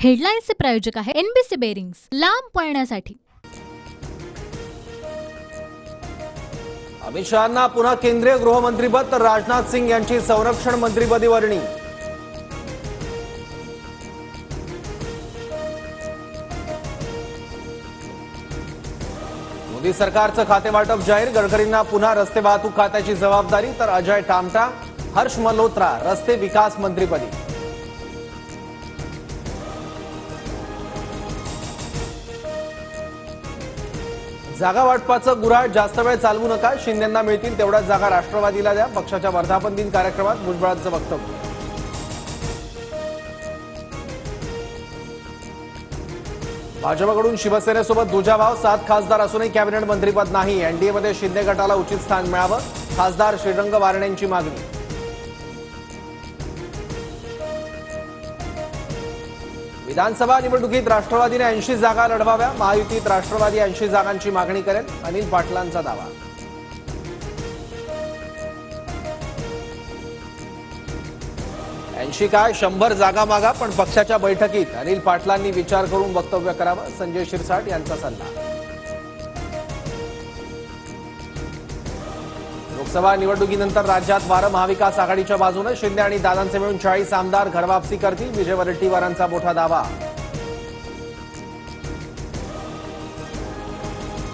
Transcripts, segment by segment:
हेडलाईन्सचे प्रायोजक आहे NBC bearings, लांब पळण्यासाठी। अमित शहांना पुन्हा केंद्रीय गृहमंत्रीपद तर राजनाथ सिंग यांची संरक्षण मंत्रीपदी वर्णी। मोदी सरकारचं खातेवाटप जाहीर, गडकरींना पुन्हा रस्ते वाहतूक खात्याची जबाबदारी तर अजय टामटा, हर्ष मल्होत्रा रस्ते विकास मंत्रीपदी। जागा वाटपाचं गुऱ्हाळ जास्त वेळ चालवू नका, शिंदेंना मिळतील तेवढ्याच जागा राष्ट्रवादीला द्या, पक्षाच्या वर्धापन दिन कार्यक्रमात भुजबळांचं वक्तव्य। भाजपकडून शिवसेनेसोबत दुजाभाव, 7 खासदार असूनही कॅबिनेट मंत्रीपद नाही, एनडीएमध्ये शिंदे गटाला उचित स्थान मिळावं, खासदार श्रीरंग बारणेंची मागणी। विधानसभा निवडणुकीत राष्ट्रवादीने 80 जागा लढवाव्या, महायुतीत राष्ट्रवादी 80 जागांची मागणी करेल, अनिल पाटलांचा दावा। ऐंशी काय 100 जागा मागा, पण पक्षाच्या बैठकीत अनिल पाटलांनी विचार करून वक्तव्य करावं, संजय शिरसाट यांचा सल्ला। लोकसभा निवडणुकीनंतर राज्यात वारं महाविकास आघाडीच्या बाजूने, शिंदे आणि दादांचे मिळून 40 आमदार घरवापसी करतील, विजय वडेट्टीवारांचा मोठा दावा।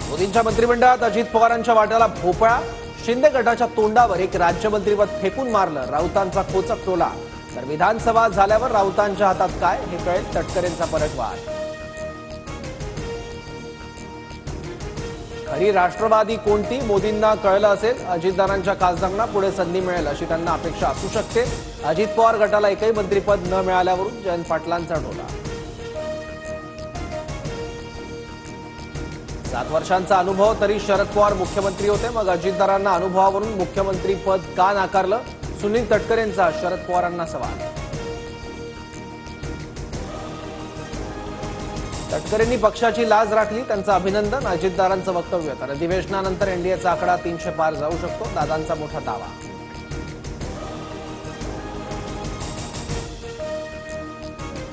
मोदींच्या मंत्रिमंडळात अजित पवारांच्या वाट्याला भोपळा, शिंदे गटाच्या तोंडावर एक राज्यमंत्रीपद फेकून मारलं, राऊतांचा खोचक टोला, तर विधानसभा झाल्यावर राऊतांच्या हातात काय हे कळेल, तटकरेंचा पलटवार। खरी राष्ट्रवादी कोणती, मोदींना कळलं असेल, अजितदारांच्या खासदारांना पुढे संधी मिळेल अशी त्यांना अपेक्षा असू शकते। अजित पवार गटाला एकही मंत्रिपद न मिळाल्यावरून जयंत पाटलांचा टोला। 7 वर्षांचा अनुभव तरी शरद पवार मुख्यमंत्री होते, मग अजितदारांना अनुभवावरून मुख्यमंत्री पद का नाकारलं, सुनील तटकरेंचा शरद पवारांना सवाल। तटकरेंनी पक्षाची लाज राखली, त्यांचं अभिनंदन, अजितदारांचं वक्तव्य, तर अधिवेशनानंतर एनडीएचा आकडा 300 पार जाऊ शकतो, दादांचा मोठा दावा।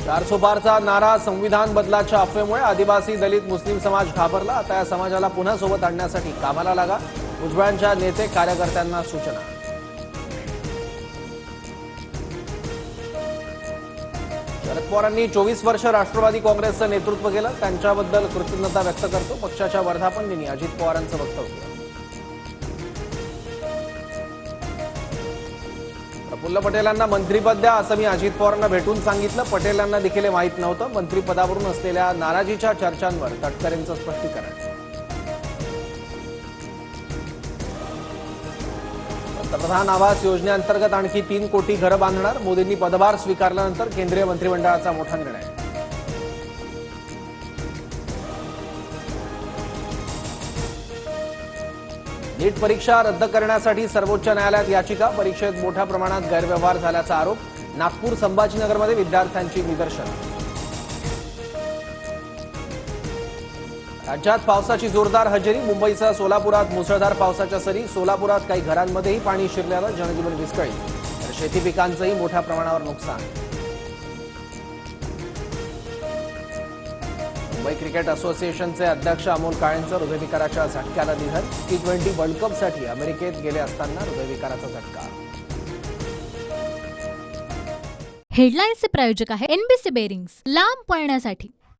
चारसो पारचा नारा संविधान बदलाच्या अफवेमुळे आदिवासी, दलित, मुस्लिम समाज घाबरला, आता या समाजाला पुन्हा सोबत आणण्यासाठी कामाला लागा, भुजबळांच्या नेते कार्यकर्त्यांना सूचना। शरद पवारांनी 24 वर्ष राष्ट्रवादी काँग्रेसचं नेतृत्व केलं, त्यांच्याबद्दल कृतज्ञता व्यक्त करतो, पक्षाच्या वर्धापन दिनी अजित पवारांचं वक्तव्य। प्रफुल्ल पटेलांना मंत्रिपद द्या असं मी अजित पवारांना भेटून सांगितलं, पटेलांना देखील माहीत नव्हतं, मंत्रिपदावरून असलेल्या नाराजीच्या चर्चांवर तटकरेंचं स्पष्टीकरण। पंतप्रधान आवास योजनेअंतर्गत आणखी 3 कोटी घरं बांधणार, मोदींनी पदभार स्वीकारल्यानंतर केंद्रीय मंत्रिमंडळाचा मोठा निर्णय। नीट परीक्षा रद्द करण्यासाठी सर्वोच्च न्यायालयात याचिका, परीक्षेत मोठ्या प्रमाणात गैरव्यवहार झाल्याचा आरोप, नागपूर संभाजीनगरमध्ये विद्यार्थ्यांची निदर्शनं। राज्यात पावसाची जोरदार हजेरी, मुंबईसह सोलापुरात मुसळधार पावसाच्या सरी, सोलापुरात काही घरांमध्येही पाणी शिरल्यानं जनजीवन विस्कळीत, तर शेती पिकांचंही मोठ्या प्रमाणावर नुकसान। मुंबई क्रिकेट असोसिएशनचे अध्यक्ष अमोल काळेंचं हृदयविकाराच्या झटक्याला निधन, T20 वर्ल्ड कपसाठी अमेरिकेत गेले असताना हृदयविकाराचा झटका। हेडलाईन्सचे प्रायोजक आहे एनबीसी बेरिंग्स, लांब पळण्यासाठी।